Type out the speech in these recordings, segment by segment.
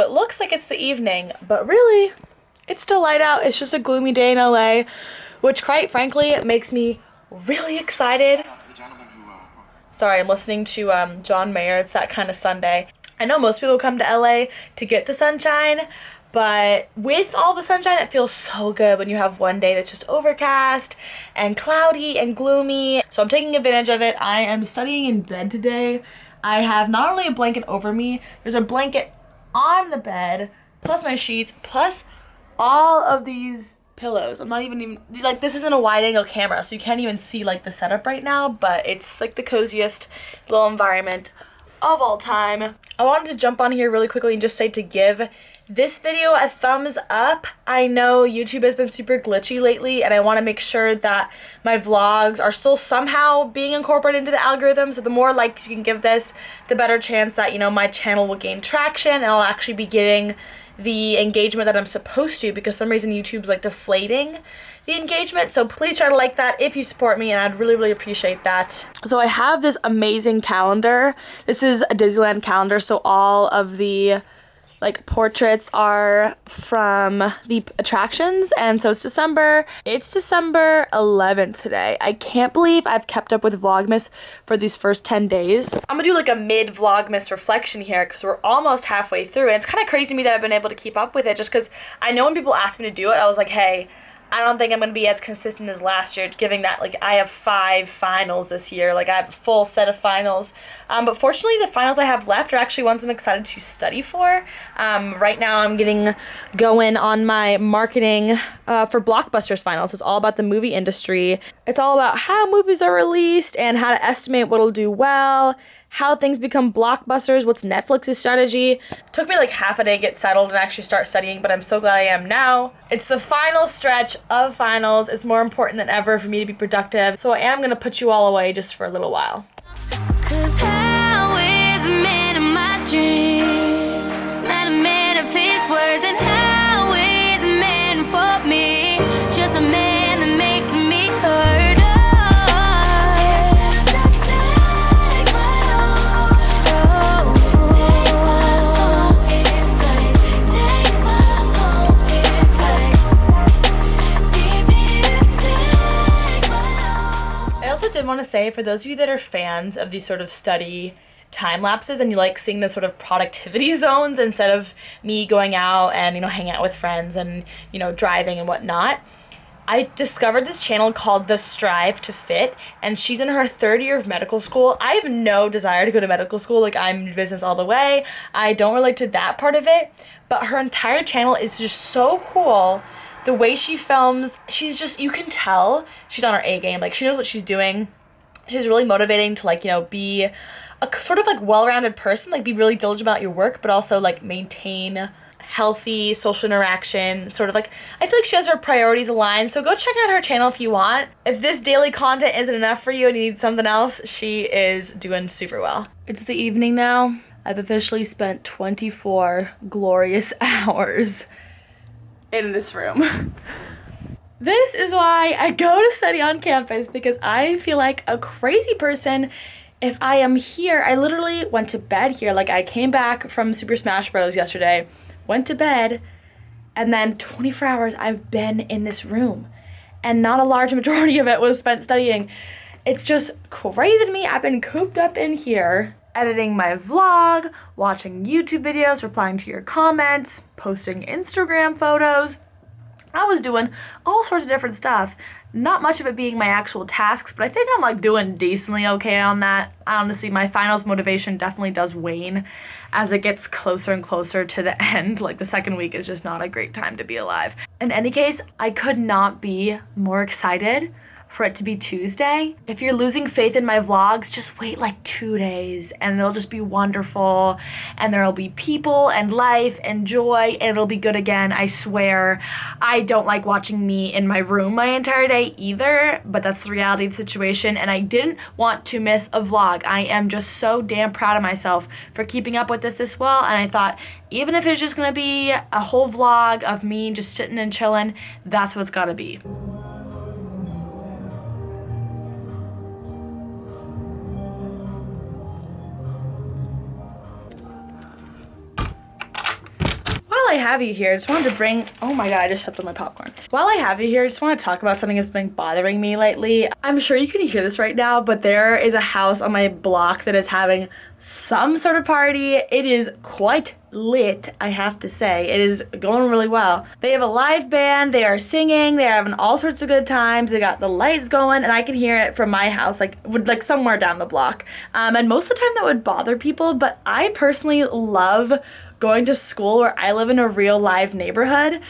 it looks like it's the evening, but really, it's still light out. It's just a gloomy day in LA, which quite frankly, it makes me really excited. Sorry, I'm listening to John Mayer. It's That Kind of Sunday. I know most people come to LA to get the sunshine, but with all the sunshine, it feels so good when you have one day that's just overcast and cloudy and gloomy. So I'm taking advantage of it. I am studying in bed today. I have not only a blanket over me, there's a blanket on the bed, plus my sheets, plus all of these pillows. I'm not even like, this isn't a wide angle camera, so you can't even see like the setup right now, but it's like the coziest little environment of all time. I wanted to jump on here really quickly and just say to give this video a thumbs up. I know YouTube has been super glitchy lately, and I want to make sure that my vlogs are still somehow being incorporated into the algorithm. So the more likes you can give this, the better chance that, you know, my channel will gain traction and I'll actually be getting the engagement that I'm supposed to, because for some reason YouTube's like deflating the engagement. So please try to like that if you support me, and I'd really, really appreciate that. So I have this amazing calendar. This is a Disneyland calendar, so all of the like portraits are from the attractions, and so it's December 11th today. I can't believe I've kept up with Vlogmas for these first 10 days. I'm gonna do like a mid Vlogmas reflection here because we're almost halfway through, and it's kind of crazy to me that I've been able to keep up with it, just because I know when people ask me to do it, I was like, hey, I don't think I'm going to be as consistent as last year, given that, like, I have 5 finals this year. Like, I have a full set of finals. But fortunately, the finals I have left are actually ones I'm excited to study for. Right now, I'm getting going on my marketing for Blockbusters finals. It's all about the movie industry. It's all about how movies are released and how to estimate what'll do well, how things become blockbusters, what's Netflix's strategy. Took me like half a day to get settled and actually start studying, but I'm so glad I am now. It's the final stretch of finals. It's more important than ever for me to be productive, so I am gonna put you all away just for a little while. 'Cause how is a man in my dreams? Not a man of his words, and how is a man for me? Just a man that makes me hurt. I did want to say, for those of you that are fans of these sort of study time lapses and you like seeing the sort of productivity zones instead of me going out and, you know, hanging out with friends and, you know, driving and whatnot, I discovered this channel called The Strive to Fit, and she's in her 3rd year of medical school. I have no desire to go to medical school. Like, I'm in business all the way. I don't relate to that part of it, but her entire channel is just so cool. The way she films, she's just, you can tell she's on her A game. Like, she knows what she's doing. She's really motivating to, like, you know, be a sort of like well-rounded person, like be really diligent about your work, but also like maintain healthy social interaction, sort of like, I feel like she has her priorities aligned. So go check out her channel if you want. If this daily content isn't enough for you and you need something else, she is doing super well. It's the evening now. I've officially spent 24 glorious hours in this room. This is why I go to study on campus, because I feel like a crazy person if I am here. I literally went to bed here. Like, I came back from Super Smash Bros. Yesterday, went to bed, and then 24 hours I've been in this room, and not a large majority of it was spent studying. It's just crazy to me. I've been cooped up in here, editing my vlog, watching YouTube videos, replying to your comments, posting Instagram photos. I was doing all sorts of different stuff. Not much of it being my actual tasks, but I think I'm like doing decently okay on that. Honestly, my finals motivation definitely does wane as it gets closer and closer to the end. Like, the second week is just not a great time to be alive. In any case, I could not be more excited for it to be Tuesday. If you're losing faith in my vlogs, just wait like 2 days and it'll just be wonderful, and there'll be people and life and joy, and it'll be good again, I swear. I don't like watching me in my room my entire day either, but that's the reality of the situation, and I didn't want to miss a vlog. I am just so damn proud of myself for keeping up with this well, and I thought, even if it's just gonna be a whole vlog of me just sitting and chilling, that's what it's gotta be. have you here, I just wanted to bring, oh my god, I just stepped on my popcorn. While I have you here, I just want to talk about something that's been bothering me lately. I'm sure you can hear this right now, but there is a house on my block that is having some sort of party. It is quite lit, I have to say. It is going really well. They have a live band, they are singing, they're having all sorts of good times, they got the lights going, and I can hear it from my house, like somewhere down the block. And most of the time that would bother people, but I personally love going to school where I live in a real live neighborhood.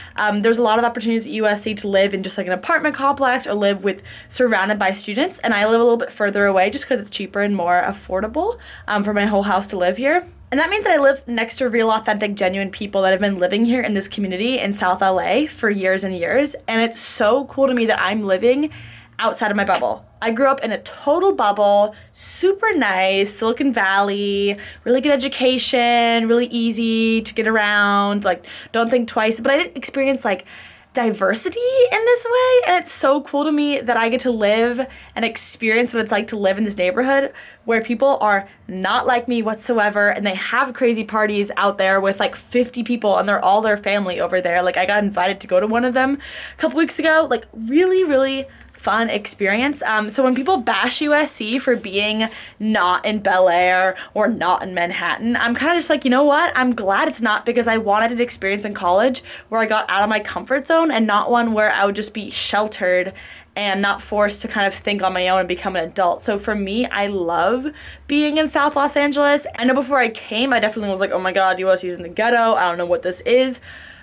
There's a lot of opportunities at USC to live in just like an apartment complex or live surrounded by students, and I live a little bit further away just because it's cheaper and more affordable for my whole house to live here. And that means that I live next to real, authentic, genuine people that have been living here in this community in South LA for years and years, and it's so cool to me that I'm living outside of my bubble. I grew up in a total bubble, super nice, Silicon Valley, really good education, really easy to get around, like don't think twice, but I didn't experience like diversity in this way, and it's so cool to me that I get to live and experience what it's like to live in this neighborhood where people are not like me whatsoever, and they have crazy parties out there with like 50 people and they're all their family over there. Like I got invited to go to one of them a couple weeks ago, like really fun experience. So when people bash USC for being not in Bel Air or not in Manhattan, I'm kind of just like, you know what? I'm glad it's not, because I wanted an experience in college where I got out of my comfort zone and not one where I would just be sheltered and not forced to kind of think on my own and become an adult. So for me, I love being in South Los Angeles. I know before I came, I definitely was like, oh my god, USC's in the ghetto. I don't know what this is.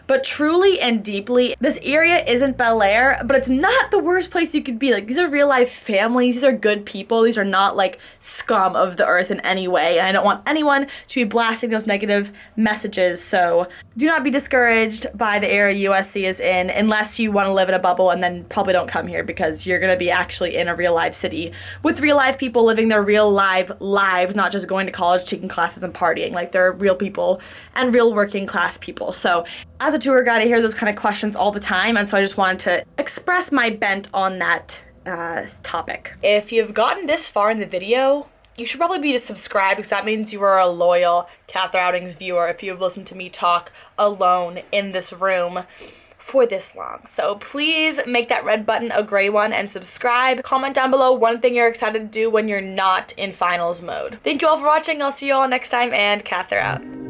But truly and deeply, this area isn't Bel Air, but it's not the worst place you could be. Like, these are real life families, these are good people, these are not like scum of the earth in any way, and I don't want anyone to be blasting those negative messages. So do not be discouraged by the area USC is in unless you want to live in a bubble, and then probably don't come here, because you're gonna be actually in a real life city with real life people living their real live lives, not just going to college, taking classes and partying. Like, they're real people and real working class people. So as a tour guide, I hear those kind of questions all the time, and so I just wanted to express my bent on that topic. If you've gotten this far in the video, you should probably be subscribed, because that means you are a loyal Catherine Outings viewer if you've listened to me talk alone in this room for this long. So please make that red button a gray one and subscribe. Comment down below one thing you're excited to do when you're not in finals mode. Thank you all for watching. I'll see you all next time, and Catherine out.